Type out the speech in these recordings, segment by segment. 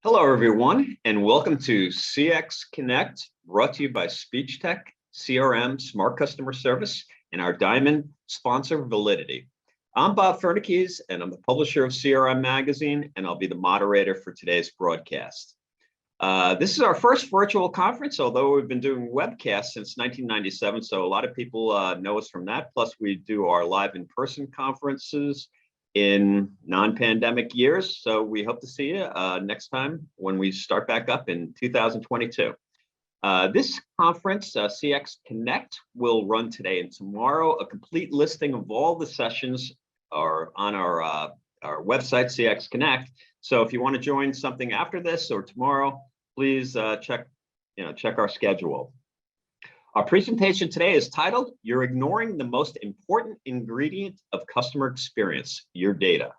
Hello, everyone, and welcome to CX Connect, brought to you by Speech Tech, CRM, Smart Customer Service, and our diamond sponsor, Validity. I'm Bob Fernikes, and I'm the publisher of CRM Magazine, and I'll be the moderator for today's broadcast. This is our first virtual conference, although we've been doing webcasts since 1997, so a lot of people know us from that. Plus, we do our live in-person conferences in non-pandemic years. So we hope to see you next time when we start back up in 2022. This conference, CX Connect, will run today and tomorrow. A complete listing of all the sessions are on our website, CX Connect. So if you want to join something after this or tomorrow, please check our schedule. Our presentation today is titled, You're Ignoring the Most Important Ingredient of Customer Experience, Your Data.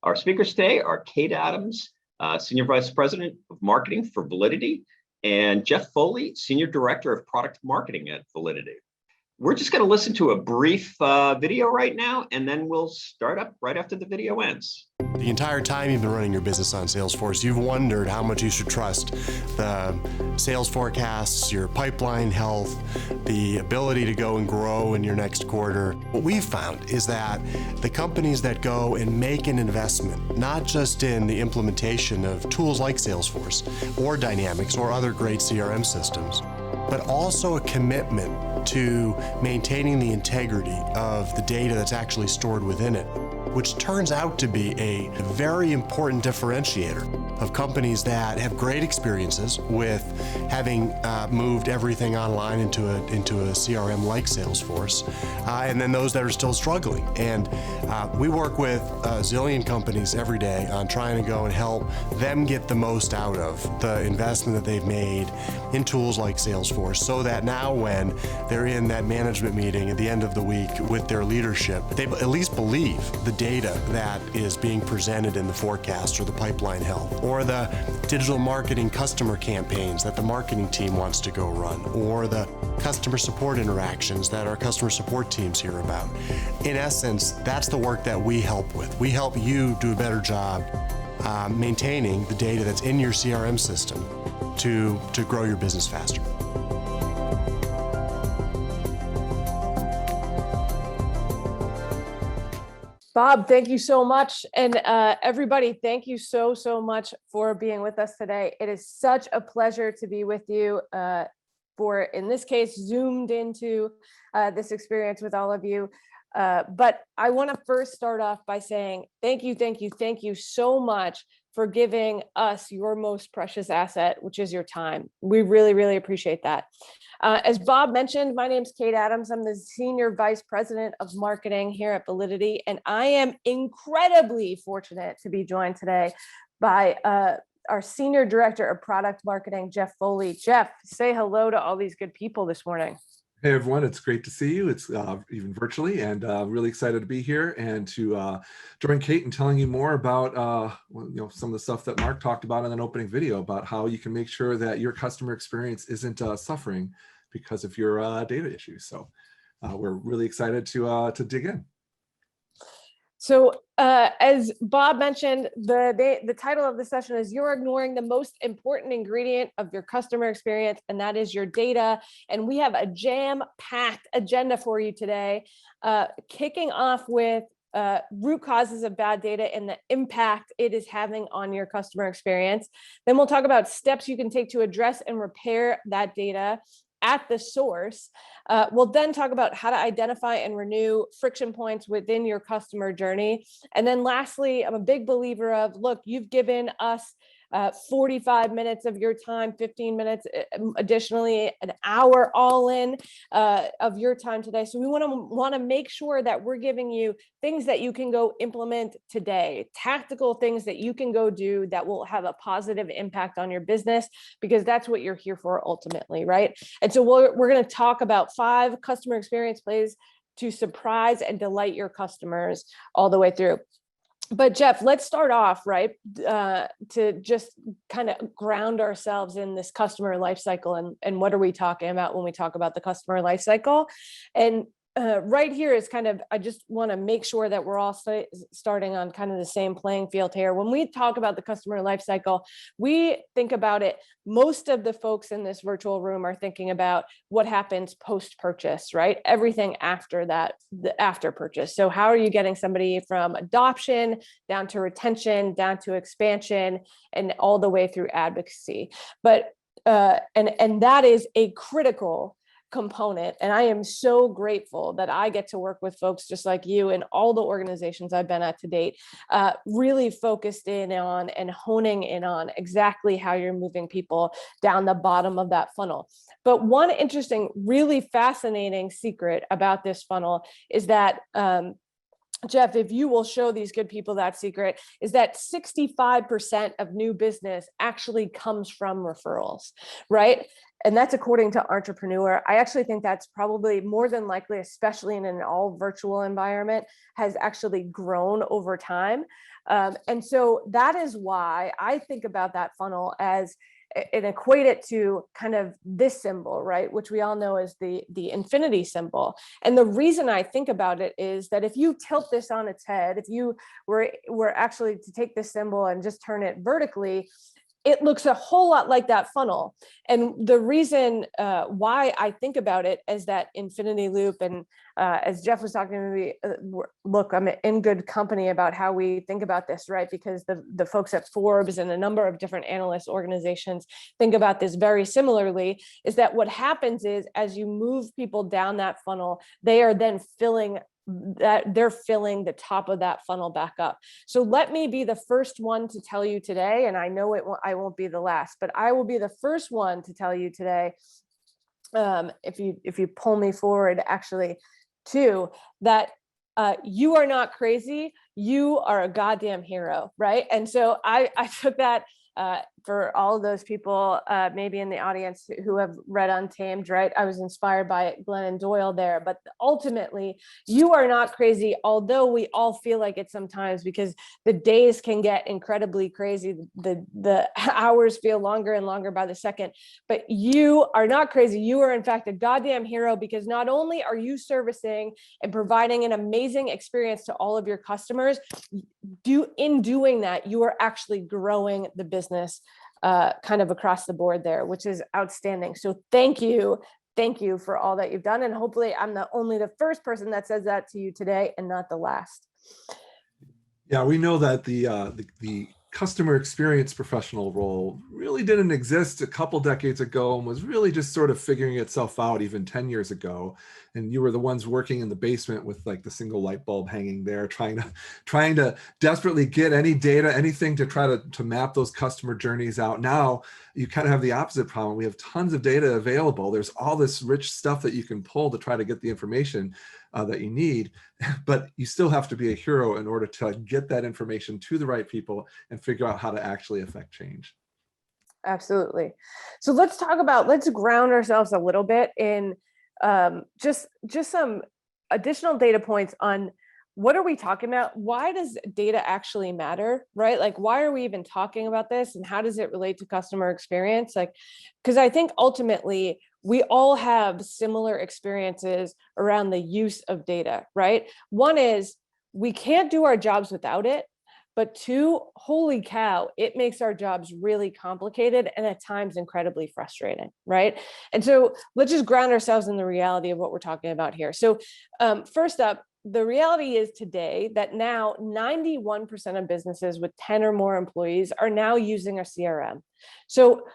Our speakers today are Kate Adams, Senior Vice President of Marketing for Validity, and Jeff Foley, Senior Director of Product Marketing at Validity. We're just going to listen to a brief video right now, and then we'll start up right after the video ends. The entire time you've been running your business on Salesforce, you've wondered how much you should trust the sales forecasts, your pipeline health, the ability to go and grow in your next quarter. What we've found is that the companies that go and make an investment, not just in the implementation of tools like Salesforce or Dynamics or other great CRM systems, but also a commitment to maintaining the integrity of the data that's actually stored within it, which turns out to be a very important differentiator of companies that have great experiences with having moved everything online into a CRM like Salesforce, and then those that are still struggling. And we work with a zillion companies every day on trying to go and help them get the most out of the investment that they've made in tools like Salesforce, so that now when they're in that management meeting at the end of the week with their leadership, they at least believe the data that is being presented in the forecast or the pipeline health, or the digital marketing customer campaigns that the marketing team wants to go run, or the customer support interactions that our customer support teams hear about. In essence, that's the work that we help with. We help you do a better job maintaining the data that's in your CRM system to grow your business faster. Bob, thank you so much. And everybody, thank you so much for being with us today. It is such a pleasure to be with you for, in this case, zoomed into this experience with all of you. But I want to first start off by saying thank you so much for giving us your most precious asset, which is your time. We really appreciate that. As Bob mentioned, my name's Kate Adams. I'm the Senior Vice President of Marketing here at Validity, and I am incredibly fortunate to be joined today by our Senior Director of Product Marketing, Jeff Foley. Jeff, say hello to all these good people this morning. Hey everyone, it's great to see you. It's even virtually, and really excited to be here and to join Kate in telling you more about some of the stuff that Mark talked about in an opening video about how you can make sure that your customer experience isn't suffering because of your data issues. So we're really excited to dig in. So as Bob mentioned, the title of the session is You're Ignoring the Most Important Ingredient of Your Customer Experience, and that is your data. And we have a jam-packed agenda for you today, kicking off with root causes of bad data and the impact it is having on your customer experience. Then we'll talk about steps you can take to address and repair that data at the source. We'll then talk about how to identify and renew friction points within your customer journey. And then lastly, I'm a big believer of, look, you've given us 45 minutes of your time, 15 minutes, additionally, an hour all in of your time today. So we want to make sure that we're giving you things that you can go implement today, tactical things that you can go do that will have a positive impact on your business, because that's what you're here for ultimately, right? And so we're going to talk about 5 customer experience plays to surprise and delight your customers all the way through. But Jeff, let's start off, right, to just kind of ground ourselves in this customer life cycle, and what are we talking about when we talk about the customer life cycle? And right here is kind of, I just want to make sure that we're all starting on kind of the same playing field here. When we talk about the customer life cycle, we think about it. Most of the folks in this virtual room are thinking about what happens post-purchase, right? Everything after that, the after purchase. So how are you getting somebody from adoption down to retention, down to expansion, and all the way through advocacy? But and that is a critical component. And I am so grateful that I get to work with folks just like you and all the organizations I've been at to date, really focused in on and honing in on exactly how you're moving people down the bottom of that funnel. But one interesting, really fascinating secret about this funnel is that, Jeff, if you will show these good people that secret, is that 65% of new business actually comes from referrals, right? And that's according to Entrepreneur. I actually think that's probably more than likely, especially in an all virtual environment, has actually grown over time. And so that is why I think about that funnel as and equate it to kind of this symbol, right? Which we all know is the infinity symbol. And the reason I think about it is that if you tilt this on its head, if you were actually to take this symbol and just turn it vertically, it looks a whole lot like that funnel. And the reason why I think about it as that infinity loop, and as Jeff was talking to me, look, I'm in good company about how we think about this, right? Because the folks at Forbes and a number of different analyst organizations think about this very similarly, is that what happens is as you move people down that funnel, they are then filling the top of that funnel back up. So let me be the first one to tell you today, and I know I won't be the last, but I will be the first one to tell you today, if you pull me forward actually too, that you are not crazy, you are a goddamn hero, right? And so I took that for all of those people maybe in the audience who have read Untamed, right? I was inspired by Glennon Doyle there, but ultimately you are not crazy, although we all feel like it sometimes because the days can get incredibly crazy. The hours feel longer and longer by the second, but you are not crazy. You are in fact a goddamn hero, because not only are you servicing and providing an amazing experience to all of your customers, in doing that, you are actually growing the business kind of across the board there, which is outstanding. So thank you for all that you've done. And hopefully I'm only the first person that says that to you today and not the last. Yeah, we know that the customer experience professional role really didn't exist a couple decades ago and was really just sort of figuring itself out even 10 years ago. And you were the ones working in the basement with like the single light bulb hanging there, trying to desperately get any data, anything to try to map those customer journeys out. Now you kind of have the opposite problem. We have tons of data available. There's all this rich stuff that you can pull to try to get the information that you need, but you still have to be a hero in order to get that information to the right people and figure out how to actually affect change. Absolutely. So let's ground ourselves a little bit in just some additional data points on what are we talking about? Why does data actually matter, right? Like, why are we even talking about this, and how does it relate to customer experience? Like, because I think ultimately we all have similar experiences around the use of data, right? One is we can't do our jobs without it, but two, holy cow, it makes our jobs really complicated and at times incredibly frustrating, right? And so let's just ground ourselves in the reality of what we're talking about here. So first up, the reality is today that now 91% of businesses with 10 or more employees are now using a CRM. So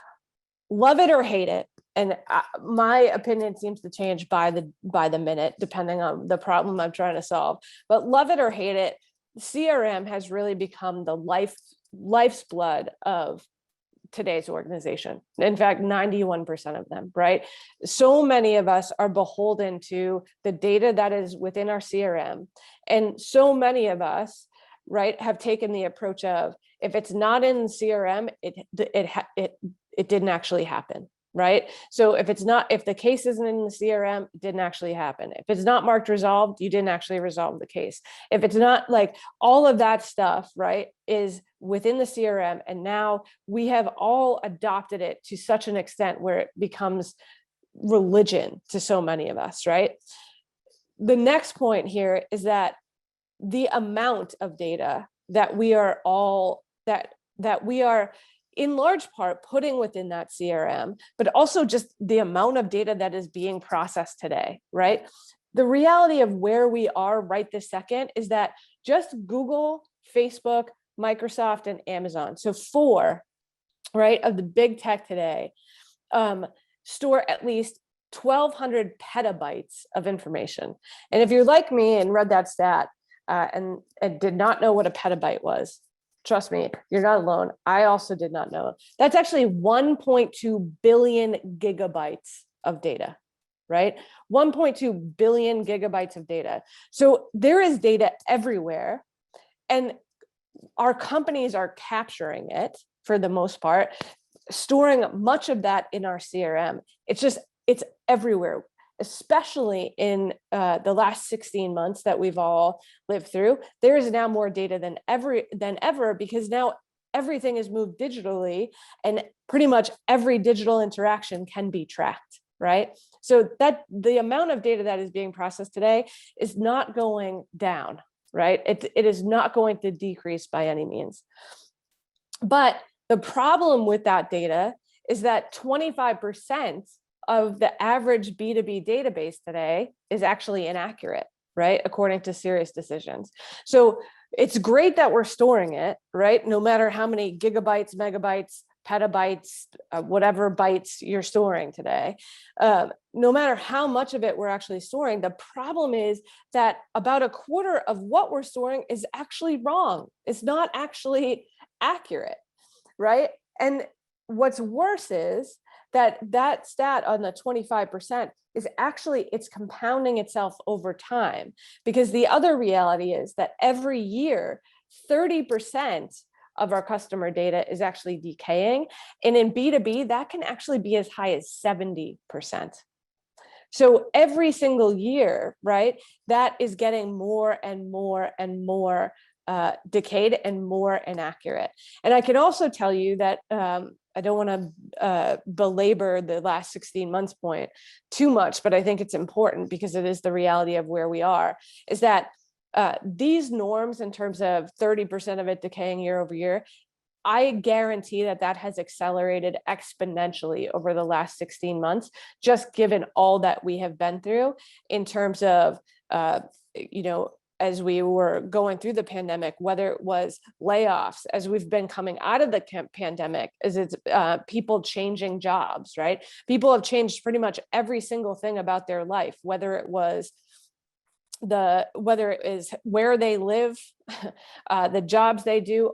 love it or hate it, and my opinion seems to change by the minute, depending on the problem I'm trying to solve. But love it or hate it, CRM has really become the life's blood of today's organization. In fact, 91% of them, right? So many of us are beholden to the data that is within our CRM. And so many of us, right, have taken the approach of, if it's not in CRM, it didn't actually happen, right? So if the case isn't in the CRM, it didn't actually happen. If it's not marked resolved, you didn't actually resolve the case. If it's not, like, all of that stuff, right, is within the CRM. And now we have all adopted it to such an extent where it becomes religion to so many of us, right? the next point here is that the amount of data that we are that we are in large part putting within that CRM, but also just the amount of data that is being processed today, right? The reality of where we are right this second is that just Google, Facebook, Microsoft, and Amazon, so 4, right, of the big tech today, store at least 1,200 petabytes of information. And if you're like me and read that stat and did not know what a petabyte was, trust me, you're not alone. I also did not know. That's actually 1.2 billion gigabytes of data, right? 1.2 billion gigabytes of data. So there is data everywhere, and our companies are capturing it for the most part, storing much of that in our CRM. It's everywhere, especially in the last 16 months that we've all lived through. There is now more data than ever, because now everything is moved digitally, and pretty much every digital interaction can be tracked, right? So that the amount of data that is being processed today is not going down, right? It is not going to decrease by any means. But the problem with that data is that 25% of the average B2B database today is actually inaccurate, right? According to Serious Decisions. So it's great that we're storing it, right? No matter how many gigabytes, megabytes, petabytes, whatever bytes you're storing today, no matter how much of it we're actually storing, the problem is that about a quarter of what we're storing is actually wrong. It's not actually accurate, right? And what's worse is that stat on the 25% is actually, it's compounding itself over time, because the other reality is that every year, 30% of our customer data is actually decaying. And in B2B, that can actually be as high as 70%. So every single year, right, that is getting more and more and more decayed and more inaccurate. And I can also tell you that I don't want to belabor the last 16 months point too much, but I think it's important because it is the reality of where we are, is that these norms in terms of 30% of it decaying year over year, I guarantee that has accelerated exponentially over the last 16 months, just given all that we have been through in terms of, as we were going through the pandemic, whether it was layoffs, as we've been coming out of the pandemic, as it's people changing jobs, right? People have changed pretty much every single thing about their life, whether it is where they live, the jobs they do,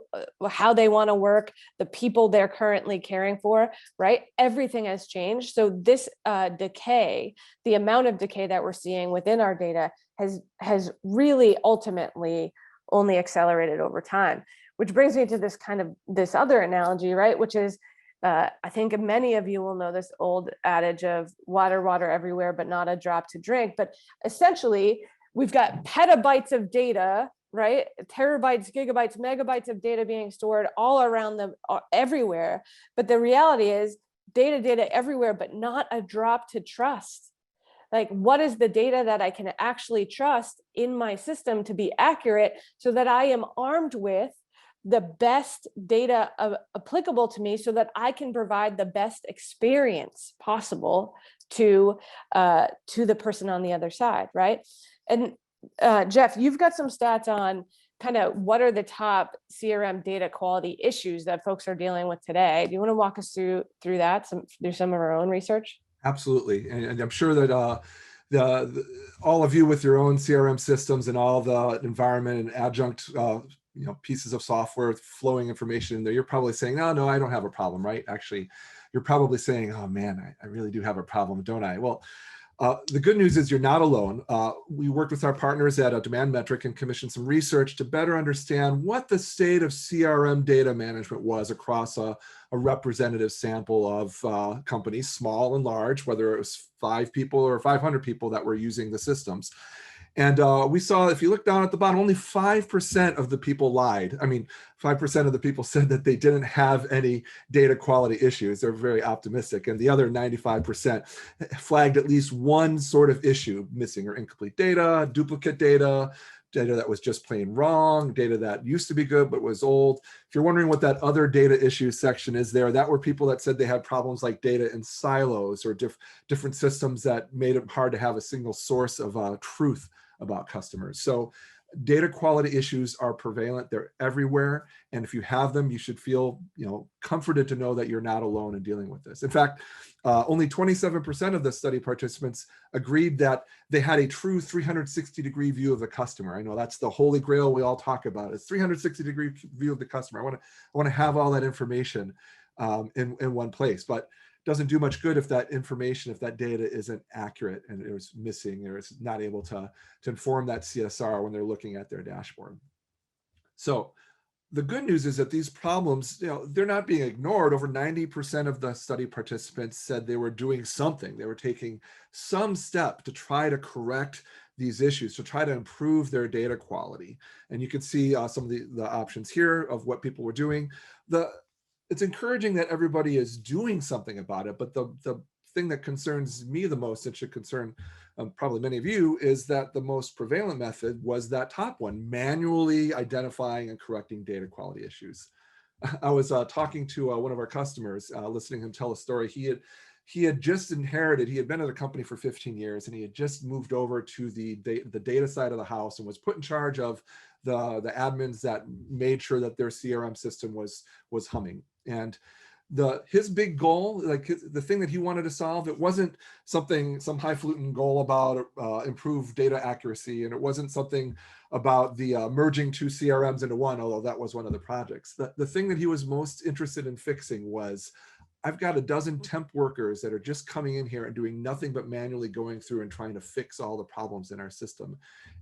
how they want to work, the people they're currently caring for, right? Everything has changed. So this decay, the amount of decay that we're seeing within our data has really ultimately only accelerated over time, which brings me to this other analogy, right? Which is, I think many of you will know this old adage of water everywhere, but not a drop to drink. But essentially, we've got petabytes of data, right? Terabytes, gigabytes, megabytes of data being stored all around them, everywhere. But the reality is data everywhere, but not a drop to trust. Like, what is the data that I can actually trust in my system to be accurate, so that I am armed with the best data applicable to me, so that I can provide the best experience possible to the person on the other side, right? And Jeff, you've got some stats on kind of what are the top CRM data quality issues that folks are dealing with today. Do you want to walk us through that, through some of our own research? Absolutely, and I'm sure that all of you with your own CRM systems and all the environment and adjunct pieces of software flowing information in there, you're probably saying, no, I don't have a problem, right? Actually, you're probably saying, oh man, I really do have a problem, don't I? Well, the good news is you're not alone. We worked with our partners at Demand Metric and commissioned some research to better understand what the state of CRM data management was across a representative sample of companies, small and large, whether it was 5 people or 500 people that were using the systems. And we saw, if you look down at the bottom, only 5% of the people lied. I mean, 5% of the people said that they didn't have any data quality issues. They're very optimistic. And the other 95% flagged at least one sort of issue: missing or incomplete data, duplicate data, data that was just plain wrong, data that used to be good but was old. If you're wondering what that other data issues section is there, that were people that said they had problems like data in silos or different systems that made it hard to have a single source of truth about customers. So data quality issues are prevalent. They're everywhere. And if you have them, you should feel, comforted to know that you're not alone in dealing with this. In fact, only 27% of the study participants agreed that they had a true 360-degree view of the customer. I know that's the holy grail we all talk about. It's 360-degree view of the customer. I want to have all that information in one place, but doesn't do much good if that information, if that data isn't accurate and it was missing or it's not able to inform that CSR when they're looking at their dashboard. So the good news is that these problems, they're not being ignored. Over 90% of the study participants said they were doing something. They were taking some step to try to correct these issues, to try to improve their data quality. And you can see some of the options here of what people were doing. It's encouraging that everybody is doing something about it, but the thing that concerns me the most, and should concern probably many of you, is that the most prevalent method was that top one: manually identifying and correcting data quality issues. I was talking to one of our customers, listening to him tell a story. He had just inherited, he had been at a company for 15 years, and he had just moved over to the data side of the house and was put in charge of the admins that made sure that their CRM system was humming. And his big goal, the thing that he wanted to solve, it wasn't some highfalutin goal about improved data accuracy, and it wasn't something about the merging two CRMs into one, although that was one of the projects. The thing that he was most interested in fixing was, I've got a dozen temp workers that are just coming in here and doing nothing but manually going through and trying to fix all the problems in our system.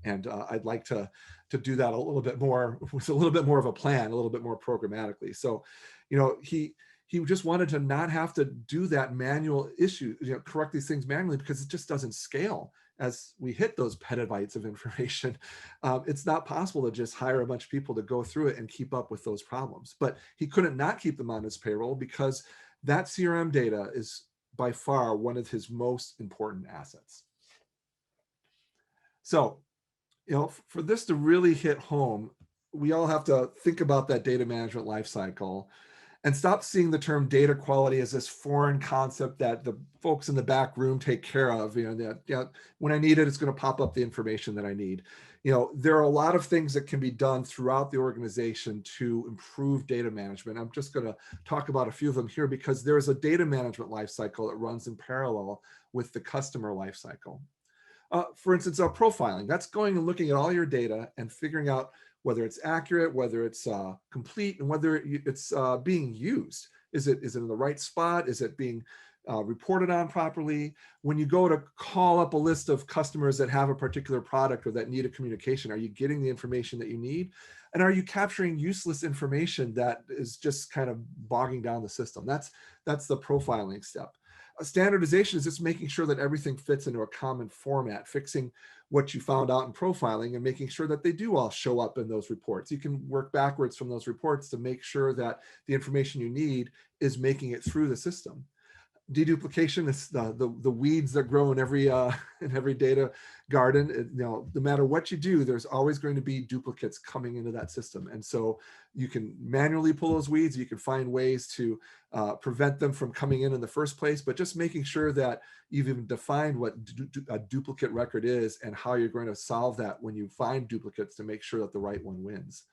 And I'd like to do that a little bit more, with a little bit more of a plan, a little bit more programmatically. So, he just wanted to not have to do that manual issue, correct these things manually, because it just doesn't scale. As we hit those petabytes of information, it's not possible to just hire a bunch of people to go through it and keep up with those problems. But he couldn't not keep them on his payroll, because that CRM data is by far one of his most important assets. So, for this to really hit home, we all have to think about that data management lifecycle and stop seeing the term data quality as this foreign concept that the folks in the back room take care of. When I need it, it's going to pop up the information that I need. There are a lot of things that can be done throughout the organization to improve data management. I'm just going to talk about a few of them here, because there's a data management lifecycle that runs in parallel with the customer lifecycle. For instance, profiling. That's going and looking at all your data and figuring out whether it's accurate, whether it's complete, and whether it's being used. Is it in the right spot? Is it being reported on properly? When you go to call up a list of customers that have a particular product or that need a communication, are you getting the information that you need? And are you capturing useless information that is just kind of bogging down the system? That's the profiling step. Standardization is just making sure that everything fits into a common format, fixing what you found out in profiling and making sure that they do all show up in those reports. You can work backwards from those reports to make sure that the information you need is making it through the system. Deduplication is the weeds that grow in every data garden. No matter what you do, there's always going to be duplicates coming into that system. And so you can manually pull those weeds. You can find ways to prevent them from coming in the first place, but just making sure that you've even defined what a duplicate record is and how you're going to solve that when you find duplicates to make sure that the right one wins.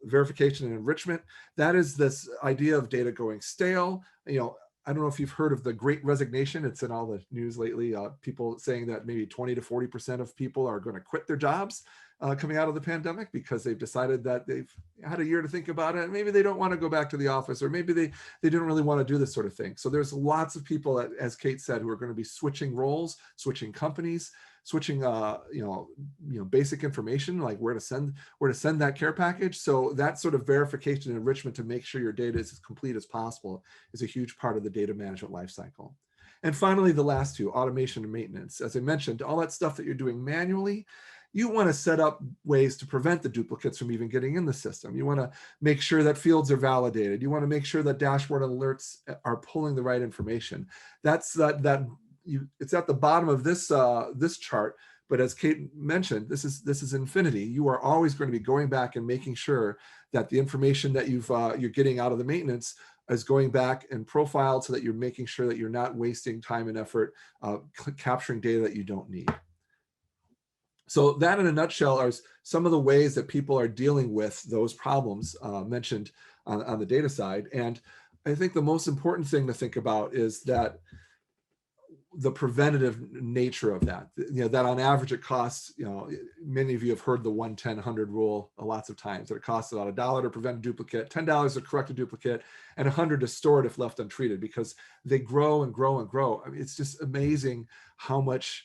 Verification and enrichment, that is this idea of data going stale. I don't know if you've heard of the Great Resignation. It's in all the news lately. People saying that maybe 20 to 40% of people are going to quit their jobs coming out of the pandemic because they've decided that they've had a year to think about it. Maybe they don't want to go back to the office, or maybe they didn't really want to do this sort of thing. So there's lots of people, as Kate said, who are going to be switching roles, switching companies, switching basic information like where to send that care package. So that sort of verification and enrichment to make sure your data is as complete as possible is a huge part of the data management lifecycle. And finally, the last two, automation and maintenance. As I mentioned, all that stuff that you're doing manually, you want to set up ways to prevent the duplicates from even getting in the system. You want to make sure that fields are validated. You want to make sure that dashboard alerts are pulling the right information. It's at the bottom of this this chart. But as Kate mentioned, this is infinity. You are always going to be going back and making sure that the information that you're getting out of the maintenance is going back and profiled, so that you're making sure that you're not wasting time and effort capturing data that you don't need. So that, in a nutshell, are some of the ways that people are dealing with those problems mentioned on the data side. And I think the most important thing to think about is that the preventative nature of that, that on average it costs, many of you have heard the 1-10-100 rule lots of times, that it costs about $1 to prevent a duplicate, $10 to correct a duplicate, and $100 to store it if left untreated, because they grow and grow and grow. I mean, it's just amazing how much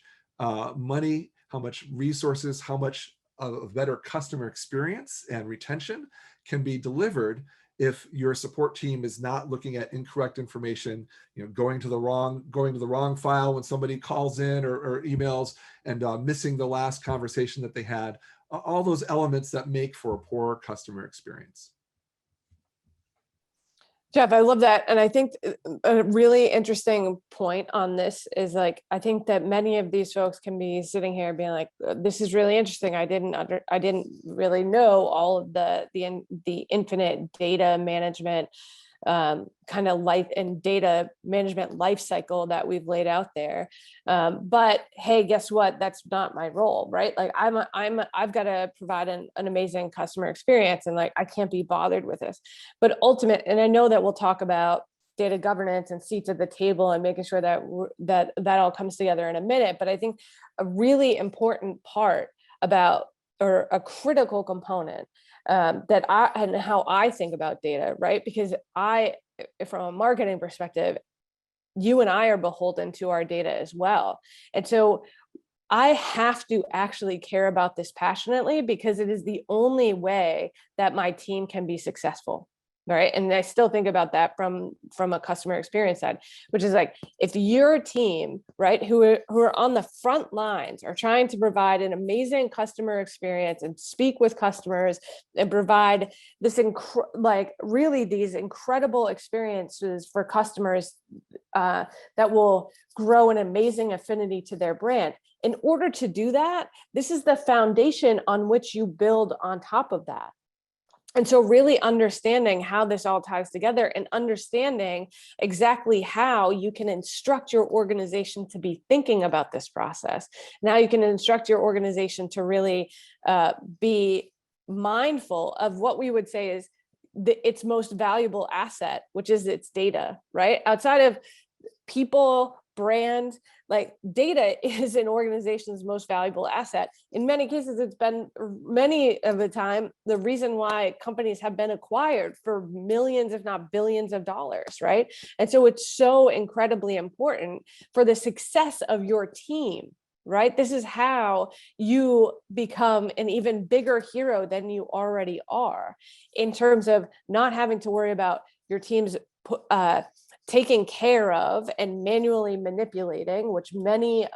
money, how much resources, how much of better customer experience and retention can be delivered if your support team is not looking at incorrect information, going to the wrong file when somebody calls in or emails, and missing the last conversation that they had. All those elements that make for a poor customer experience. Jeff, I love that. And I think a really interesting point on this is, like, I think that many of these folks can be sitting here being like, this is really interesting. I didn't really know all of the infinite data management kind of life and data management life cycle that we've laid out there. But hey, guess what? That's not my role, right? Like I've got to provide an amazing customer experience, and like, I can't be bothered with this. But and I know that we'll talk about data governance and seats at the table and making sure that that all comes together in a minute. But I think a really important part about, or a critical component and how I think about data, right? Because from a marketing perspective, you and I are beholden to our data as well. And so I have to actually care about this passionately, because it is the only way that my team can be successful. Right. And I still think about that from a customer experience side, which is like, if your team, right, who are on the front lines are trying to provide an amazing customer experience and speak with customers and provide this really these incredible experiences for customers that will grow an amazing affinity to their brand. In order to do that, this is the foundation on which you build on top of that. And so really understanding how this all ties together and understanding exactly how you can instruct your organization to be thinking about this process. Now you can instruct your organization to really be mindful of what we would say is its most valuable asset, which is its data, right? Outside of people, brand, like data is an organization's most valuable asset. In many cases, it's been many of the time the reason why companies have been acquired for millions, if not billions of dollars, right? And so it's so incredibly important for the success of your team, right? This is how you become an even bigger hero than you already are, in terms of not having to worry about your team's taking care of and manually manipulating, which many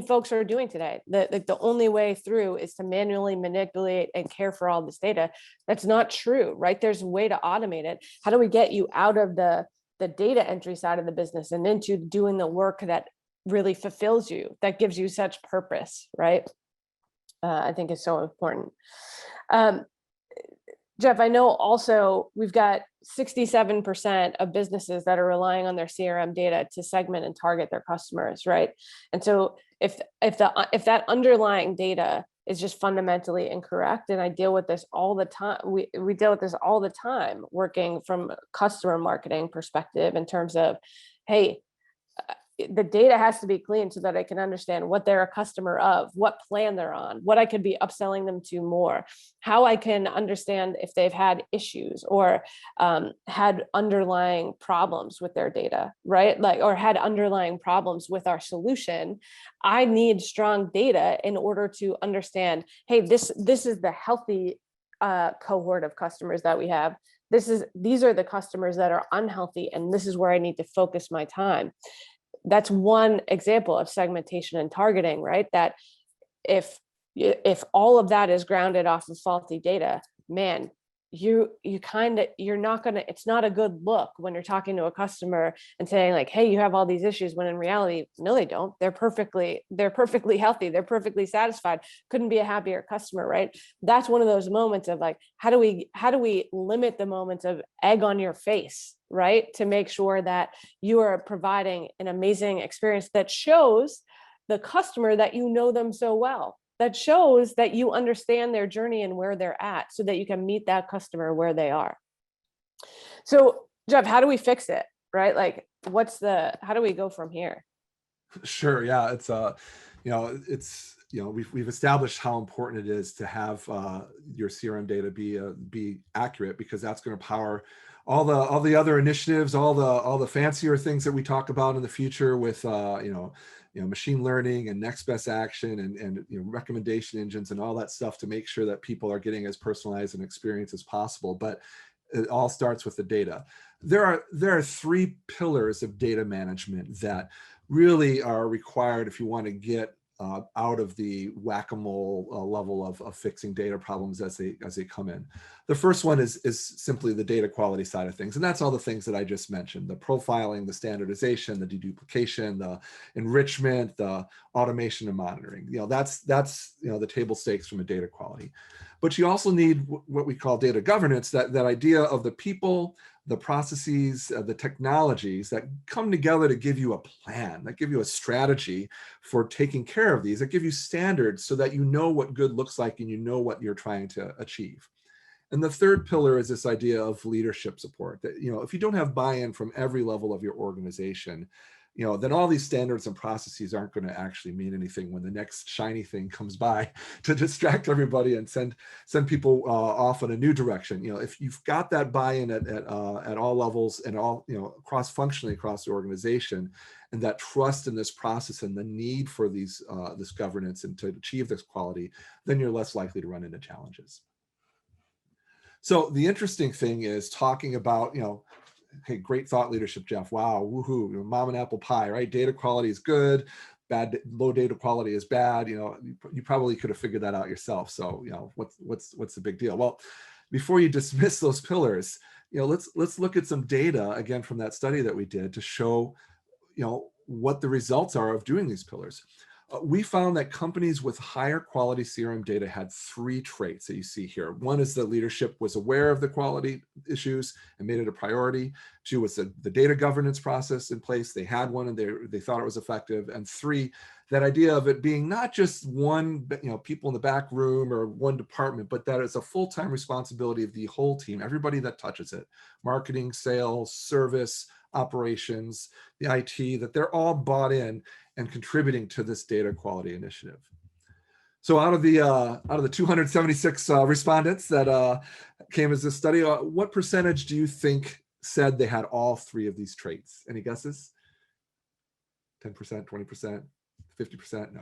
folks are doing today. The only way through is to manually manipulate and care for all this data. That's not true, right? There's a way to automate it. How do we get you out of the data entry side of the business and into doing the work that really fulfills you, that gives you such purpose, right? I think is so important. Jeff, I know also we've got 67% of businesses that are relying on their CRM data to segment and target their customers, right? And so if that underlying data is just fundamentally incorrect, and I deal with this all the time, we deal with this all the time working from a customer marketing perspective in terms of, hey, the data has to be clean so that I can understand what they're a customer of, what plan they're on, what I could be upselling them to more, how I can understand if they've had issues or had underlying problems with their data, right? Like, or had underlying problems with our solution. I need strong data in order to understand, hey, this is the healthy cohort of customers that we have. These are the customers that are unhealthy, and this is where I need to focus my time. That's one example of segmentation and targeting, right? That if if all of that is grounded off of faulty data, man, you're not gonna, it's not a good look when you're talking to a customer and saying like, hey, you have all these issues, when in reality, no, they don't. They're perfectly healthy. They're perfectly satisfied. Couldn't be a happier customer, right? That's one of those moments of like, how do we limit the moments of egg on your face, right? To make sure that you are providing an amazing experience that shows the customer that you know them so well, that shows that you understand their journey and where they're at, so that you can meet that customer where they are. So Jeff, how do we fix it? Right? Like, how do we go from here? Sure. Yeah. We've established how important it is to have your CRM data be accurate, because that's going to power all the other initiatives, all the fancier things that we talk about in the future with machine learning and next best action and recommendation engines and all that stuff to make sure that people are getting as personalized an experience as possible. But it all starts with the data. There are 3 pillars of data management that really are required if you want to get out of the whack-a-mole level of fixing data problems as they come in. The first one is simply the data quality side of things, and that's all the things that I just mentioned: the profiling, the standardization, the deduplication, the enrichment, the automation and monitoring. That's the table stakes from a data quality. But you also need what we call data governance, that idea of the people, the processes, the technologies that come together to give you a plan, that give you a strategy for taking care of these, that give you standards so that you know what good looks like and you know what you're trying to achieve. And the third pillar is this idea of leadership support, that if you don't have buy-in from every level of your organization, then all these standards and processes aren't going to actually mean anything when the next shiny thing comes by to distract everybody and send people off in a new direction. If you've got that buy-in at all levels and all, cross-functionally across the organization, and that trust in this process and the need for this governance and to achieve this quality, then you're less likely to run into challenges. So the interesting thing is talking about, hey, great thought leadership, Jeff. Wow, woohoo, mom and apple pie, right? Data quality is good, low data quality is bad. You probably could have figured that out yourself. So, what's the big deal? Well, before you dismiss those pillars, let's look at some data again from that study that we did to show, what the results are of doing these pillars. We found that companies with higher quality CRM data had 3 traits that you see here. One is that leadership was aware of the quality issues and made it a priority. 2 was the data governance process in place. They had one and they thought it was effective. And 3, that idea of it being not just one, people in the back room or one department, but that it's a full-time responsibility of the whole team, everybody that touches it: marketing, sales, service, operations, the IT, that they're all bought in and contributing to this data quality initiative. So out of the 276 respondents that came as this study, what percentage do you think said they had all 3 of these traits? Any guesses? 10%, 20%, 50%?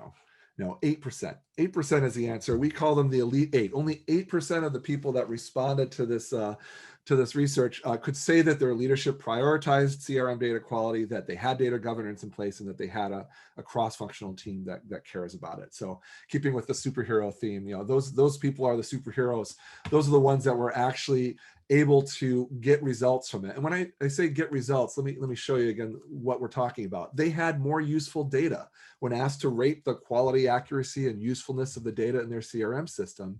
No, 8%. 8% is the answer. We call them the elite 8. Only 8% of the people that responded to this research could say that their leadership prioritized CRM data quality, that they had data governance in place, and that they had a cross-functional team that cares about it. So keeping with the superhero theme, those people are the superheroes. Those are the ones that were actually able to get results from it. And when I say get results, let me show you again what we're talking about. They had more useful data when asked to rate the quality, accuracy, and usefulness of the data in their CRM system.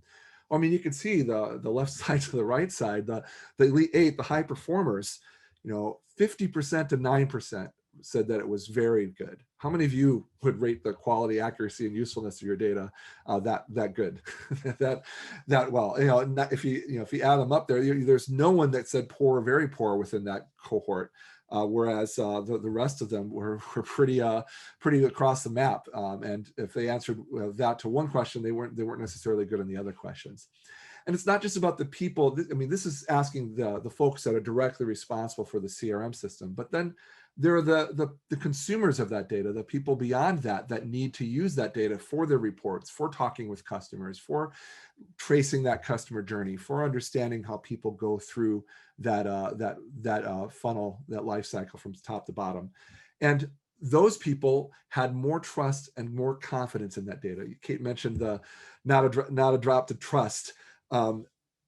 I mean, you can see the left side to the right side, the elite 8, the high performers, 50% to 9% said that it was very good. How many of you would rate the quality, accuracy, and usefulness of your data that good, that well? If you add them up there's no one that said poor or very poor within that cohort. Whereas the rest of them were pretty across the map. And if they answered that to one question, they weren't necessarily good in the other questions. And it's not just about the people. I mean, this is asking the folks that are directly responsible for the CRM system, but then there are the consumers of that data, the people beyond that need to use that data for their reports, for talking with customers, for tracing that customer journey, for understanding how people go through that funnel, that life cycle from top to bottom. And those people had more trust and more confidence in that data. Kate mentioned the not a drop to trust.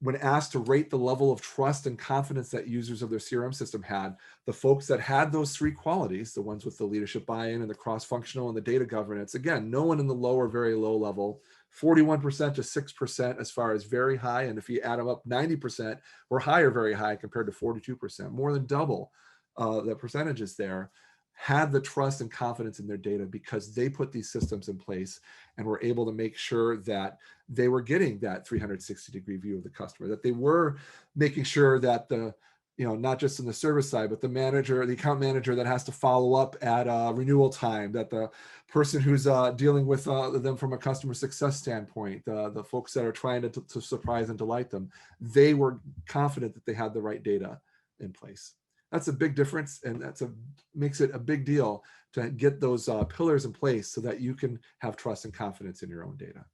When asked to rate the level of trust and confidence that users of their CRM system had, the folks that had those three qualities, the ones with the leadership buy-in and the cross-functional and the data governance, again, no one in the low or very low level, 41% to 6% as far as very high. And if you add them up, 90% or higher, very high compared to 42%, more than double the percentages there, had the trust and confidence in their data because they put these systems in place and were able to make sure that they were getting that 360-degree view of the customer, that they were making sure that the, not just in the service side, but the manager, the account manager that has to follow up at renewal time, that the person who's dealing with them from a customer success standpoint, the folks that are trying to surprise and delight them, they were confident that they had the right data in place. That's a big difference, and makes it a big deal to get those pillars in place so that you can have trust and confidence in your own data.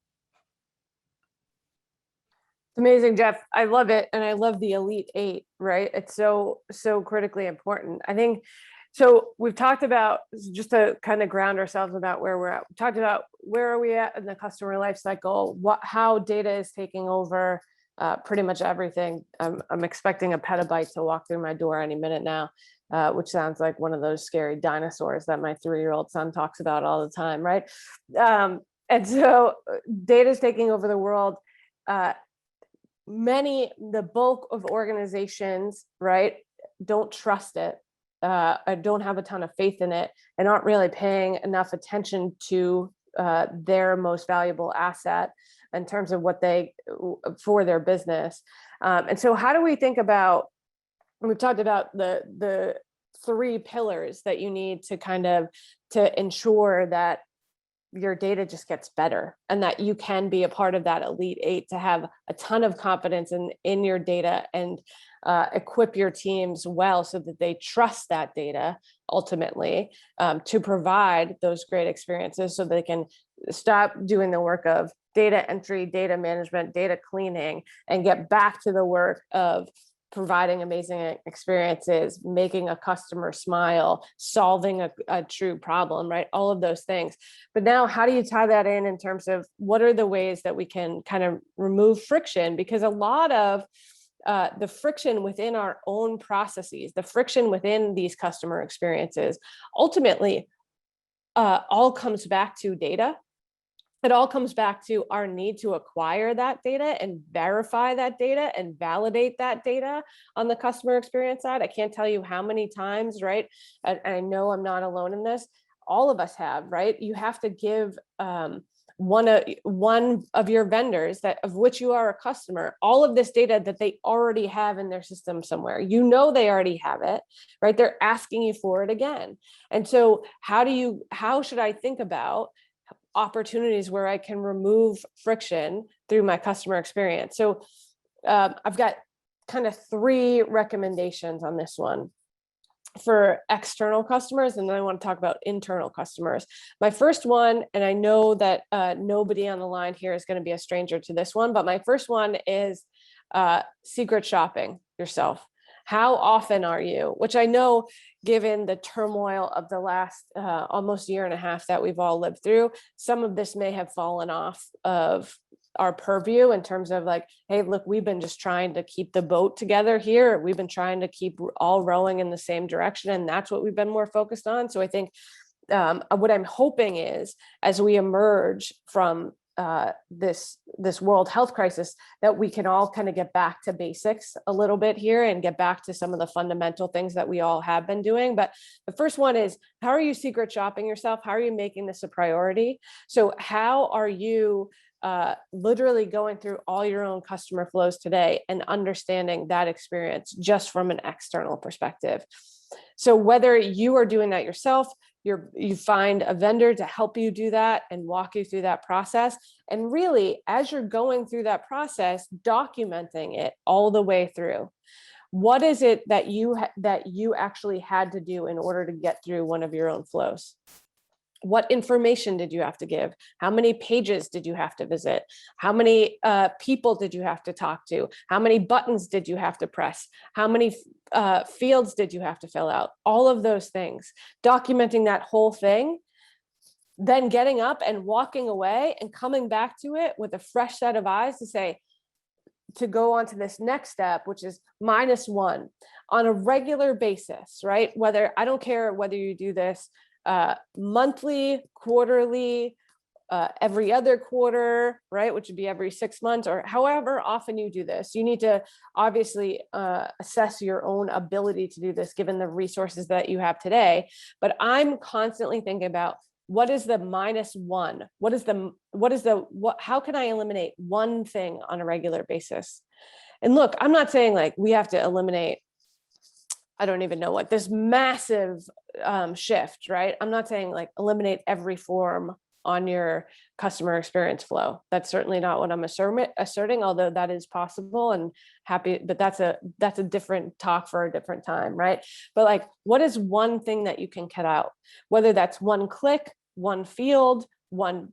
Amazing, Jeff. I love it. And I love the Elite 8, right? It's so critically important. I think, so we've talked about, just to kind of ground ourselves about where we're at, we talked about where are we at in the customer life cycle, how data is taking over pretty much everything. I'm expecting a petabyte to walk through my door any minute now, which sounds like one of those scary dinosaurs that my 3-year-old son talks about all the time, right? And so data is taking over the world. The bulk of organizations, right, don't trust it. I don't have a ton of faith in it and aren't really paying enough attention to their most valuable asset in terms of what for their business. And so how do we think about, we've talked about the 3 pillars that you need to ensure that your data just gets better and that you can be a part of that Elite 8, to have a ton of confidence in your data and equip your teams well so that they trust that data ultimately to provide those great experiences so they can stop doing the work of data entry, data management, data cleaning, and get back to the work of providing amazing experiences, making a customer smile, solving a true problem, right? All of those things. But now, how do you tie that in terms of what are the ways that we can kind of remove friction? Because a lot of the friction within our own processes, the friction within these customer experiences, ultimately all comes back to data. It all comes back to our need to acquire that data and verify that data and validate that data on the customer experience side. I can't tell you how many times, right? And I know I'm not alone in this. All of us have, right? You have to give one of your vendors of which you are a customer, all of this data that they already have in their system somewhere. They already have it, right? They're asking you for it again. And so how should I think about opportunities where I can remove friction through my customer experience? So I've got kind of 3 recommendations on this one for external customers, and then I want to talk about internal customers. My first one, and I know that nobody on the line here is going to be a stranger to this one, but my first one is secret shopping yourself. How often are you, which I know, given the turmoil of the last almost year and a half that we've all lived through, some of this may have fallen off of our purview in terms of like, hey, look, we've been just trying to keep the boat together here. We've been trying to keep all rowing in the same direction. And that's what we've been more focused on. So I think what I'm hoping is, as we emerge from this world health crisis, that we can all kind of get back to basics a little bit here and get back to some of the fundamental things that we all have been doing. But the first one is, how are you secret shopping yourself? How are you making this a priority? So how are you literally going through all your own customer flows today and understanding that experience just from an external perspective? So whether you are doing that yourself, you find a vendor to help you do that and walk you through that process. And really, as you're going through that process, documenting it all the way through. What is it that you actually had to do in order to get through one of your own flows? What information did you have to give? How many pages did you have to visit? How many people did you have to talk to? How many buttons did you have to press? How many fields did you have to fill out? All of those things, documenting that whole thing, then getting up and walking away and coming back to it with a fresh set of eyes to say, to go on to this next step, which is -1 on a regular basis, right? Whether, I don't care whether you do this monthly, quarterly, every other quarter, right? Which would be every 6 months, or however often you do this. You need to obviously assess your own ability to do this given the resources that you have today. But I'm constantly thinking about, what is the -1? How can I eliminate one thing on a regular basis? And look, I'm not saying like we have to eliminate, I don't even know what, this massive shift, right? I'm not saying like eliminate every form on your customer experience flow. That's certainly not what I'm asserting, although that is possible and happy, but that's a different talk for a different time, right? But like, what is one thing that you can cut out? Whether that's one click, one field, one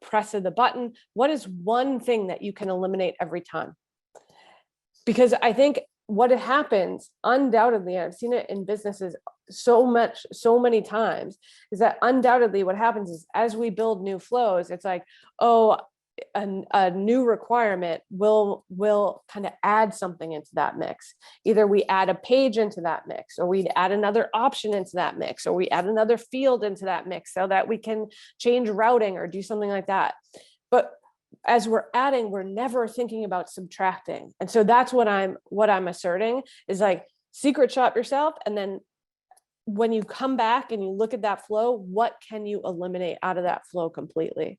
press of the button, what is one thing that you can eliminate every time? Because I think what happens, undoubtedly, I've seen it in businesses so many times, is that undoubtedly what happens is as we build new flows, it's like, oh, a new requirement will kind of add something into that mix. Either we add a page into that mix, or we add another option into that mix, or we add another field into that mix so that we can change routing or do something like that. But as we're adding, we're never thinking about subtracting. And so that's what I'm asserting is like, secret shop yourself. And then when you come back and you look at that flow, what can you eliminate out of that flow completely?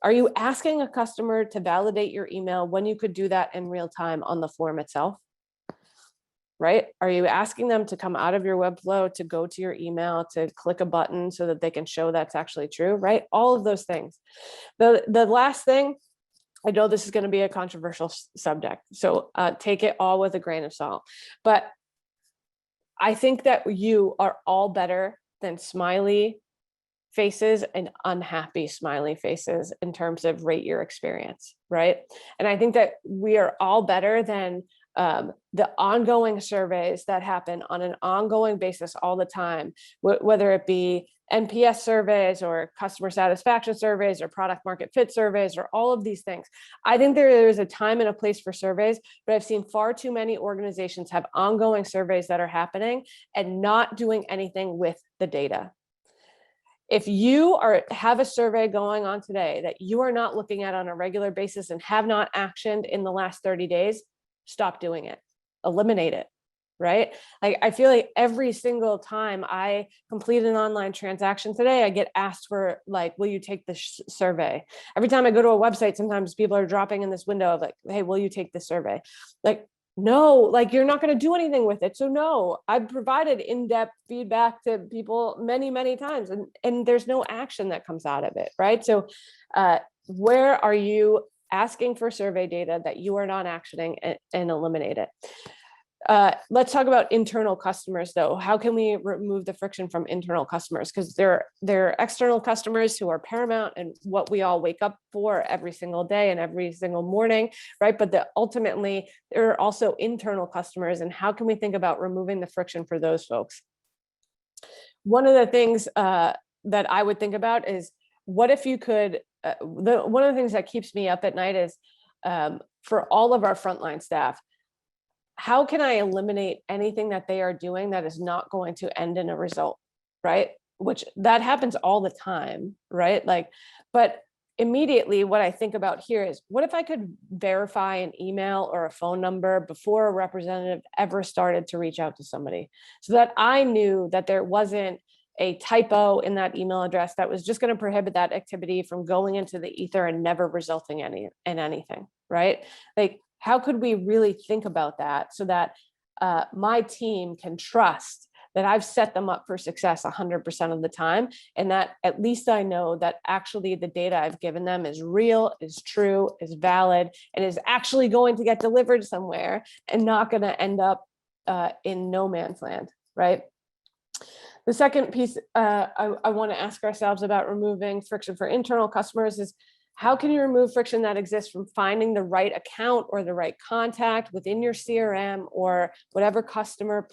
Are you asking a customer to validate your email when you could do that in real time on the form itself? Right? Are you asking them to come out of your Webflow, to go to your email, to click a button so that they can show that's actually true, right? All of those things. The last thing, I know this is going to be a controversial subject, so take it all with a grain of salt. But I think that you are all better than smiley faces and unhappy smiley faces in terms of rate your experience, right? And I think that we are all better than the ongoing surveys that happen on an ongoing basis all the time, whether it be NPS surveys or customer satisfaction surveys or product market fit surveys or all of these things. I think there is a time and a place for surveys, but I've seen far too many organizations have ongoing surveys that are happening and not doing anything with the data. If you have a survey going on today that you are not looking at on a regular basis and have not actioned in the last 30 days, stop doing it, eliminate it, right? Like, I feel like every single time I complete an online transaction today, I get asked for like, will you take this survey? Every time I go to a website, sometimes people are dropping in this window of like, hey, will you take this survey? Like, no, like you're not going to do anything with it. So no, I've provided in-depth feedback to people many, many times, and there's no action that comes out of it, right? So where are you asking for survey data that you are not actioning and eliminate it? Let's talk about internal customers though. How can we remove the friction from internal customers? Because there are external customers who are paramount and what we all wake up for every single day and every single morning, right? But ultimately there are also internal customers, and how can we think about removing the friction for those folks? One of the things that I would think about is, what if you could, one of the things that keeps me up at night is for all of our frontline staff, how can I eliminate anything that they are doing that is not going to end in a result, right? Which that happens all the time, right? Like, but immediately what I think about here is, what if I could verify an email or a phone number before a representative ever started to reach out to somebody, so that I knew that there wasn't a typo in that email address that was just going to prohibit that activity from going into the ether and never resulting in anything, right? Like, how could we really think about that so that my team can trust that I've set them up for success 100% of the time, and that at least I know that actually the data I've given them is real, is true, is valid, and is actually going to get delivered somewhere and not going to end up in no man's land, right? The second piece I want to ask ourselves about removing friction for internal customers is, how can you remove friction that exists from finding the right account or the right contact within your CRM or whatever customer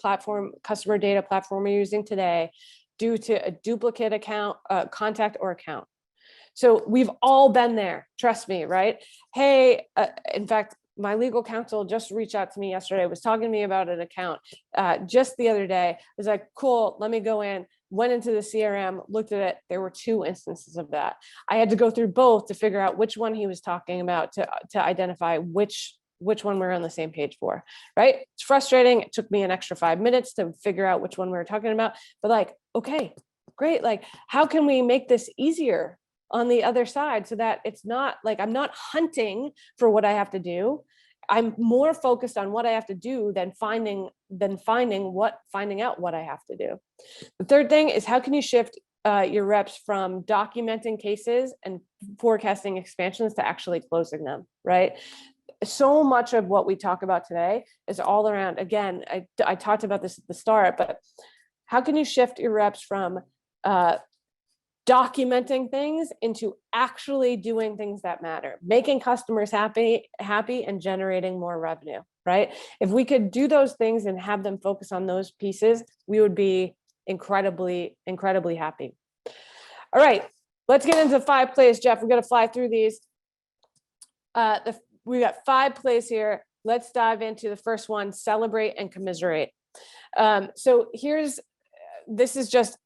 data platform you're using today due to a duplicate account, contact or account? So we've all been there, trust me, right? Hey, in fact, my legal counsel just reached out to me yesterday, was talking to me about an account just the other day. I was like, cool, let me go in, went into the CRM, looked at it. There were 2 instances of that. I had to go through both to figure out which one he was talking about to identify which one we're on the same page for, right? It's frustrating. It took me an extra 5 minutes to figure out which one we were talking about, but like, okay, great. Like, how can we make this easier on the other side so that it's not like I'm not hunting for what I have to do. I'm more focused on what I have to do than finding out what I have to do. The third thing is, how can you shift your reps from documenting cases and forecasting expansions to actually closing them, right? So much of what we talk about today is all around, again, I talked about this at the start, but how can you shift your reps from documenting things into actually doing things that matter, making customers happy and generating more revenue, right? If we could do those things and have them focus on those pieces, we would be incredibly happy. All right, let's get into 5 plays, Jeff. We're going to fly through these. We got 5 plays here. Let's dive into the first one: celebrate and commiserate. So this is just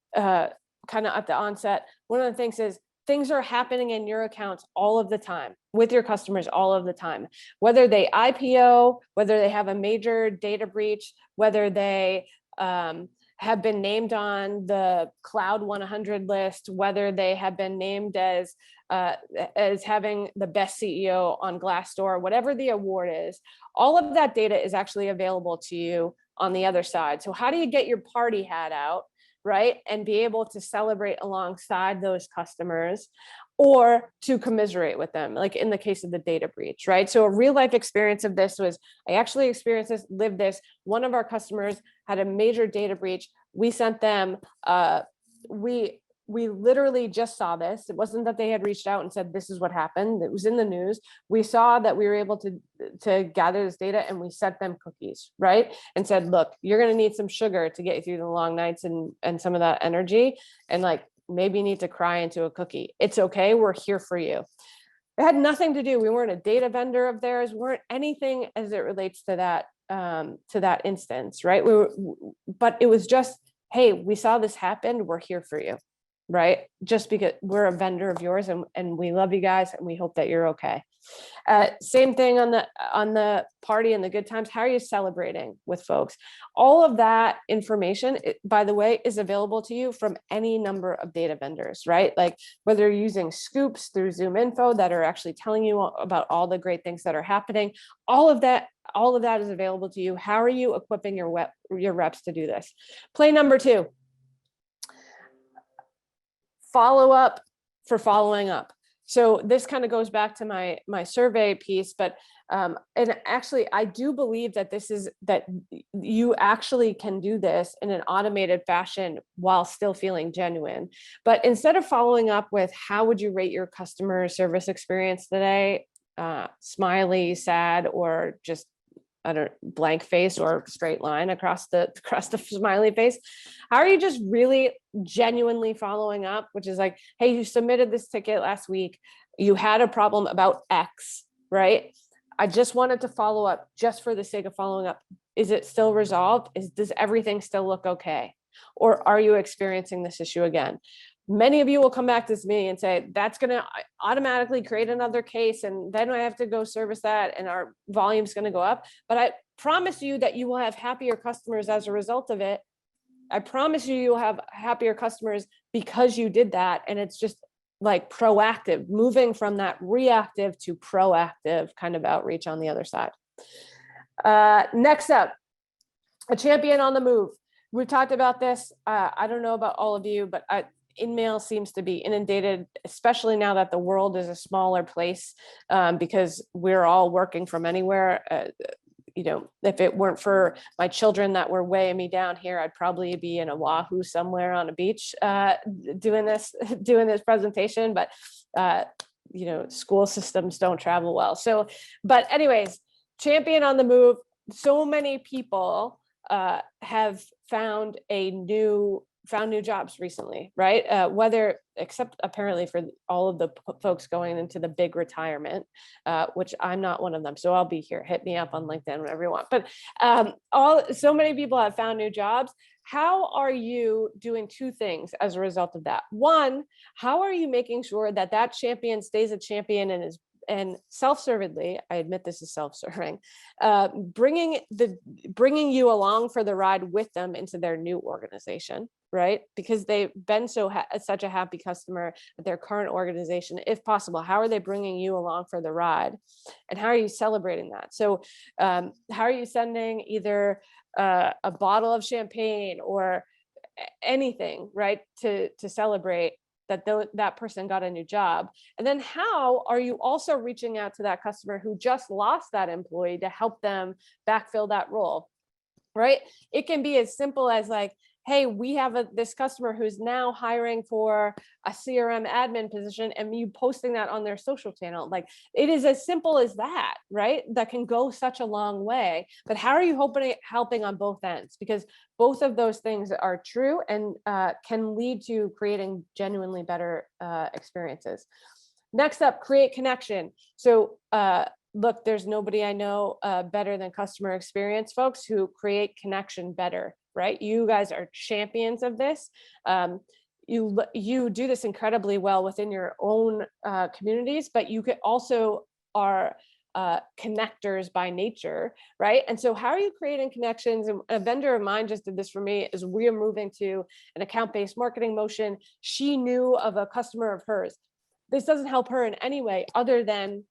kind of at the onset. One of the things is, things are happening in your accounts all of the time with your customers all of the time, whether they IPO, whether they have a major data breach, whether they have been named on the Cloud 100 list, whether they have been named as having the best CEO on Glassdoor, whatever the award is, all of that data is actually available to you on the other side. So how do you get your party hat out, right, and be able to celebrate alongside those customers, or to commiserate with them, like in the case of the data breach, right? So a real life experience of this was, I actually experienced this, lived this. One of our customers had a major data breach. We sent them, we literally just saw this. It wasn't that they had reached out and said, this is what happened. It was in the news. We saw that we were able to gather this data, and we sent them cookies, right? And said, look, you're going to need some sugar to get you through the long nights and some of that energy. And like, maybe you need to cry into a cookie. It's okay. We're here for you. It had nothing to do. We weren't a data vendor of theirs. We weren't anything as it relates to that instance, right? But it was just, hey, we saw this happen. We're here for you, right? Just because we're a vendor of yours, and we love you guys, and we hope that you're okay. Same thing on the party and the good times. How are you celebrating with folks? All of that information, by the way, is available to you from any number of data vendors, right? Like whether you're using scoops through Zoom Info that are actually telling you about all the great things that are happening, all of that is available to you. How are you equipping your reps to do this? Play number 2. Follow up for following up. So this kind of goes back to my survey piece, but and actually I do believe that that you actually can do this in an automated fashion while still feeling genuine. But instead of following up with, how would you rate your customer service experience today? Smiley, sad, or just blank face or straight line across the smiley face. How are you just really genuinely following up, which is like, hey, you submitted this ticket last week. You had a problem about X, right? I just wanted to follow up just for the sake of following up. Is it still resolved? Does everything still look okay? Or are you experiencing this issue again? Many of you will come back to me and say, that's going to automatically create another case, and then I have to go service that, and our volume's going to go up. But I promise you that you will have happier customers as a result of it. I promise you will have happier customers because you did that. And it's just like proactive, moving from that reactive to proactive kind of outreach on the other side. Next up, a champion on the move. We've talked about this. I don't know about all of you, but InMail seems to be inundated, especially now that the world is a smaller place, because we're all working from anywhere. if it weren't for my children that were weighing me down here, I'd probably be in Oahu somewhere on a beach doing this presentation. But school systems don't travel well. So, but anyways, champion on the move. So many people have found new jobs recently, right? Except apparently for all of the folks going into the big retirement, which I'm not one of them. So I'll be here. Hit me up on LinkedIn whenever you want. But so many people have found new jobs. How are you doing two things as a result of that? One, how are you making sure that champion stays a champion and self-servedly, I admit this is self-serving, bringing you along for the ride with them into their new organization, right? Because they've been such a happy customer at their current organization. If possible, how are they bringing you along for the ride, and how are you celebrating that? So, how are you sending either a bottle of champagne or anything, right, to celebrate that person got a new job? And then how are you also reaching out to that customer who just lost that employee to help them backfill that role, right? It can be as simple as like, hey, we have this customer who's now hiring for a CRM admin position, and you posting that on their social channel. Like, it is as simple as that, right? That can go such a long way. But how are you helping on both ends? Because both of those things are true and can lead to creating genuinely better experiences. Next up, create connection. So look, there's nobody I know better than customer experience folks who create connection better, right? You guys are champions of this. You do this incredibly well within your own communities, but you could also are connectors by nature, right? And so how are you creating connections? And a vendor of mine just did this for me. Is we are moving to an account-based marketing motion. She knew of a customer of hers. This doesn't help her in any way other than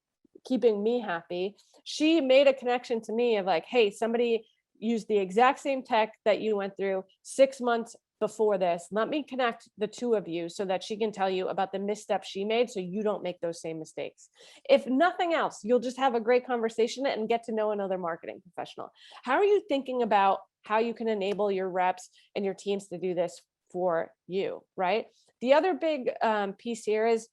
keeping me happy. She made a connection to me of like, hey, somebody used the exact same tech that you went through 6 months before this. Let me connect the two of you so that she can tell you about the missteps she made so you don't make those same mistakes. If nothing else, you'll just have a great conversation and get to know another marketing professional. How are you thinking about how you can enable your reps and your teams to do this for you, right? The other big piece here is,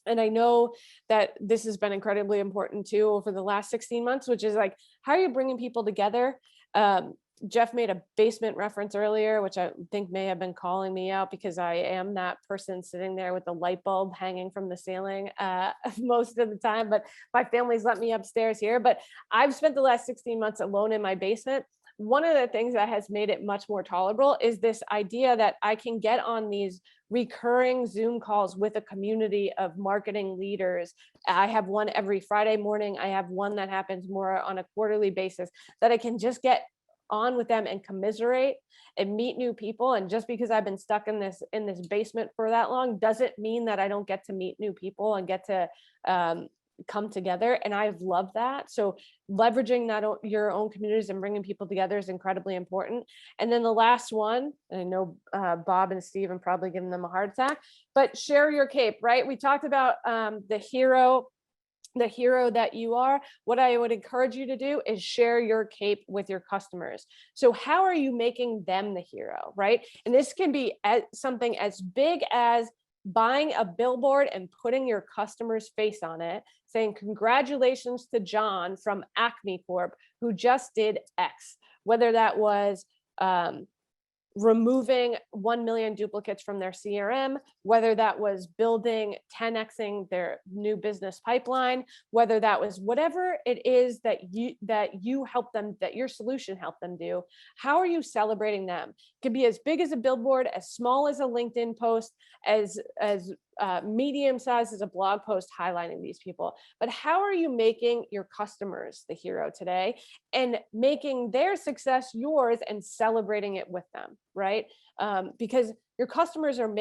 and I know that this has been incredibly important too over the last 16 months, which is like, how are you bringing people together? Jeff made a basement reference earlier, which I think may have been calling me out because I am that person sitting there with the light bulb hanging from the ceiling most of the time, but my family's let me upstairs here. But I've spent the last 16 months alone in my basement. One of the things that has made it much more tolerable is this idea that I can get on these recurring Zoom calls with a community of marketing leaders. I have one every Friday morning. I have one that happens more on a quarterly basis that I can just get on with them and commiserate and meet new people. And just because I've been stuck in this basement for that long doesn't mean that I don't get to meet new people and get to come together. And I've loved that. So leveraging your own communities and bringing people together is incredibly important. And then the last one, and I know Bob and Steve, I'm probably giving them a heart attack, but share your cape, right? We talked about the hero that you are. What I would encourage you to do is share your cape with your customers. So how are you making them the hero, right? And this can be something as big as buying a billboard and putting your customer's face on it, saying, congratulations to John from Acme Corp, who just did X, whether that was removing 1 million duplicates from their CRM, whether that was building 10xing their new business pipeline, whether that was whatever it is that you help them, that your solution helped them do. How are you celebrating them? It could be as big as a billboard, as small as a LinkedIn post, as medium sized as a blog post highlighting these people. But how are you making your customers the hero today and making their success yours and celebrating it with them, right? Because your customers are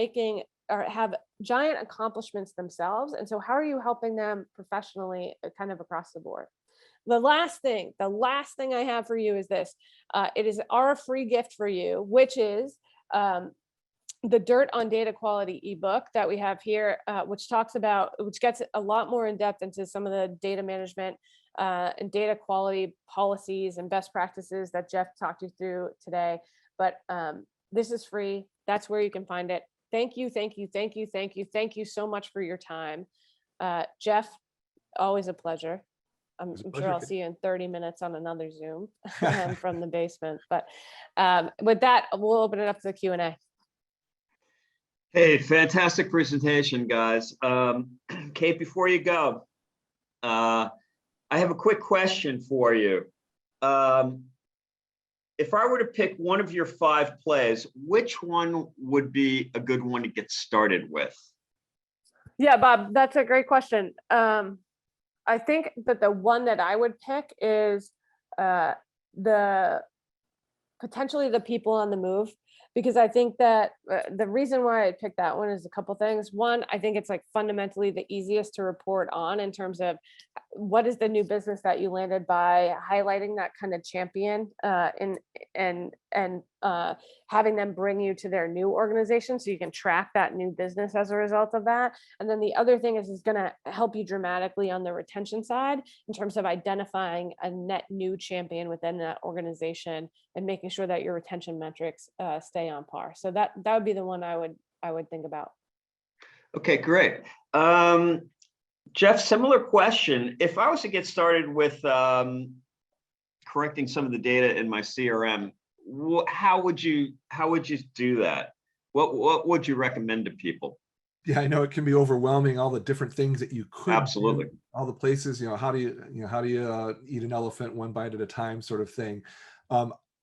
have giant accomplishments themselves. And so how are you helping them professionally kind of across the board? The last thing I have for you is this. It is our free gift for you, which is the Dirt on Data Quality ebook that we have here, which gets a lot more in depth into some of the data management and data quality policies and best practices that Jeff talked you through today. But this is free. That's where you can find it. Thank you, thank you, thank you, thank you, thank you so much for your time. Jeff, always a pleasure. I'm sure I'll see you in 30 minutes on another Zoom from the basement. But with that, we'll open it up to the Q&A. Hey, fantastic presentation, guys. Kate, before you go, I have a quick question for you. If I were to pick one of your 5 plays, which one would be a good one to get started with? Yeah, Bob, that's a great question. I think that the one that I would pick is potentially the people on the move, because I think that the reason why I picked that one is a couple things. One, I think it's like fundamentally the easiest to report on in terms of what is the new business that you landed by highlighting that kind of champion and having them bring you to their new organization so you can track that new business as a result of that. And then the other thing is going to help you dramatically on the retention side in terms of identifying a net new champion within that organization and making sure that your retention metrics stay on par. So that would be the one I would think about. Okay, great. Jeff, similar question. If I was to get started with correcting some of the data in my CRM, how would you do that? What would you recommend to people? Yeah, I know it can be overwhelming, all the different things that you could Absolutely do, all the places, how do you eat an elephant one bite at a time sort of thing.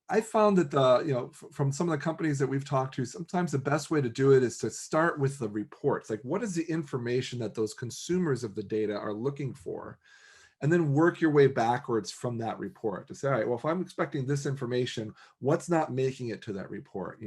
I found that from some of the companies that we've talked to, sometimes the best way to do it is to start with the reports. Like, what is the information that those consumers of the data are looking for? And then work your way backwards from that report to say, all right, well, if I'm expecting this information, what's not making it to that report?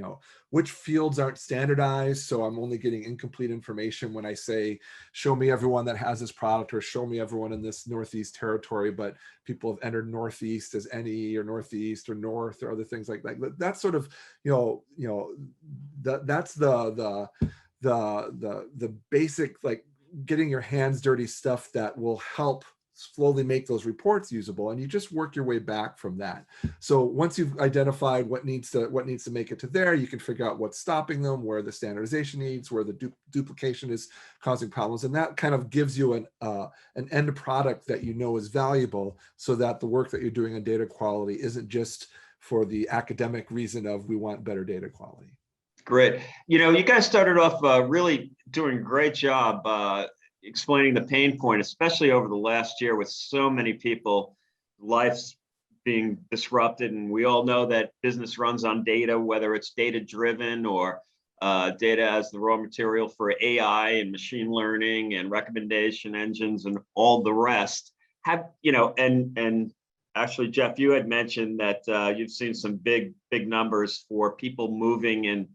Which fields aren't standardized, so I'm only getting incomplete information when I say, show me everyone that has this product, or show me everyone in this Northeast territory, but people have entered Northeast as NE or Northeast or North or other things like that. That's sort of, that's the basic, like, getting your hands dirty stuff that will help slowly make those reports usable, and you just work your way back from that. So once you've identified what needs to make it to there, you can figure out what's stopping them, where the standardization needs, where the duplication is causing problems, and that kind of gives you an end product that is valuable, so that the work that you're doing on data quality isn't just for the academic reason of we want better data quality. Great. You guys started off really doing a great job explaining the pain point, especially over the last year with so many people, lives being disrupted. And we all know that business runs on data, whether it's data driven or data as the raw material for AI and machine learning and recommendation engines and all the rest. And actually, Jeff, you had mentioned that you've seen some big numbers for people moving and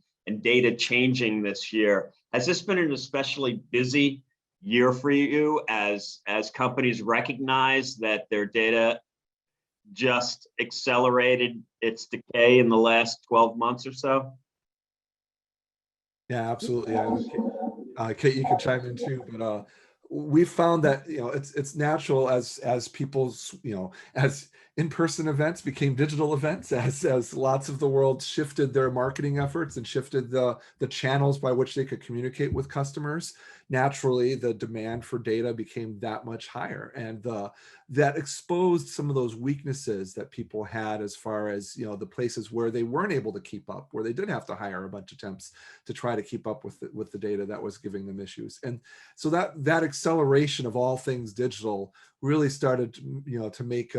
data changing this year. Has this been an especially busy year for you as companies recognize that their data just accelerated its decay in the last 12 months or so? Yeah, absolutely. Kate, you can chime in too, but we found that it's natural as people's as in-person events became digital events, as lots of the world shifted their marketing efforts and shifted the channels by which they could communicate with customers. Naturally, the demand for data became that much higher, and that exposed some of those weaknesses that people had as far as the places where they weren't able to keep up, where they did have to hire a bunch of temps to try to keep up with the data that was giving them issues. And so that acceleration of all things digital really started to make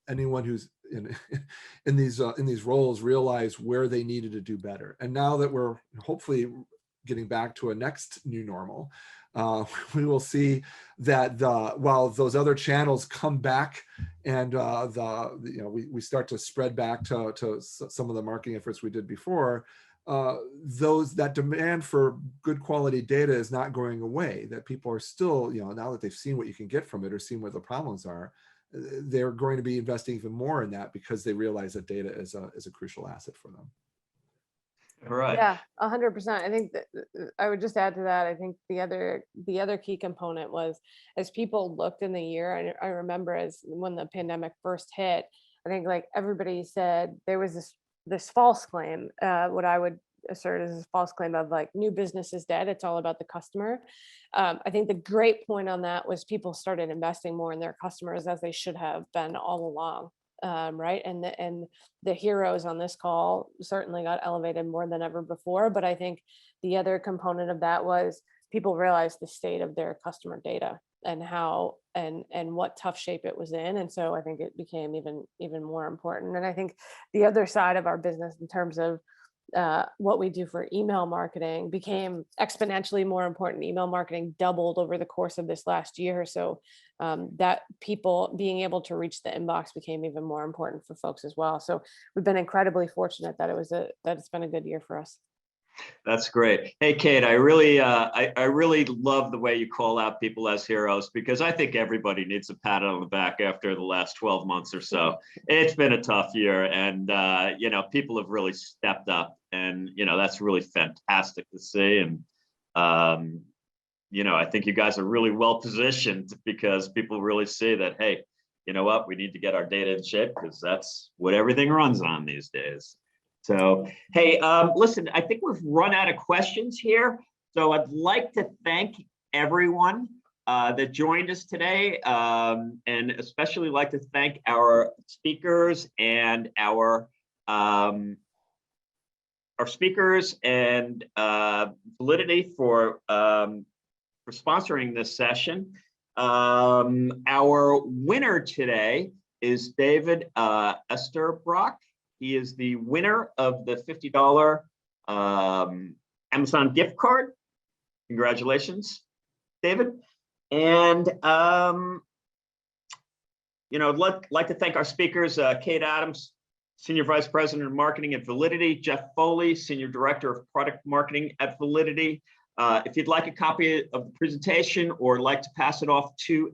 anyone who's in these roles realize where they needed to do better. And now that we're hopefully getting back to a next new normal, we will see that while those other channels come back and we start to spread back to some of the marketing efforts we did before, that demand for good quality data is not going away. That people are still, now that they've seen what you can get from it or seen what the problems are, they're going to be investing even more in that because they realize that data is a crucial asset for them. All right. Yeah, 100%. I think that I would just add to that. I think the other key component was, as people looked in the year, I remember as when the pandemic first hit, I think like everybody said there was this false claim, what I would assert is this false claim of like new business is dead. It's all about the customer. I think the great point on that was people started investing more in their customers, as they should have been all along. Right. And the heroes on this call certainly got elevated more than ever before. But I think the other component of that was people realized the state of their customer data and how and what tough shape it was in. And so I think it became even more important. And I think the other side of our business in terms of what we do for email marketing became exponentially more important. Email marketing doubled over the course of this last year. So that people being able to reach the inbox became even more important for folks as well. So we've been incredibly fortunate that it's been a good year for us. That's great. Hey, Kate, I really love the way you call out people as heroes, because I think everybody needs a pat on the back after the last 12 months or so. It's been a tough year, and people have really stepped up, and that's really fantastic to see. And I think you guys are really well positioned, because people really see that, hey, you know what, we need to get our data in shape, because that's what everything runs on these days. So, hey, listen, I think we've run out of questions here. So I'd like to thank everyone that joined us today, and especially like to thank our speakers and our speakers and Validity for sponsoring this session. Our winner today is David Esterbrock. He is the winner of the $50 Amazon gift card. Congratulations, David. And I'd like to thank our speakers, Kate Adams, Senior Vice President of Marketing at Validity, Jeff Foley, Senior Director of Product Marketing at Validity. If you'd like a copy of the presentation or like to pass it off to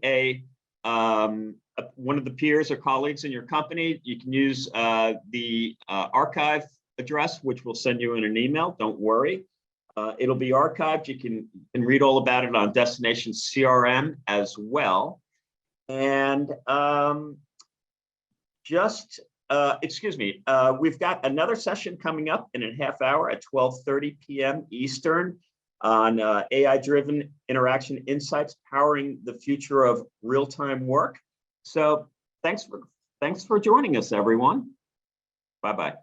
one of the peers or colleagues in your company, you can use the archive address, which we'll send you in an email. Don't worry. It'll be archived. You can read all about it on Destination CRM as well. And we've got another session coming up in a half hour at 12:30 p.m. Eastern on AI-driven interaction insights powering the future of real-time work. So thanks for joining us, everyone. Bye-bye.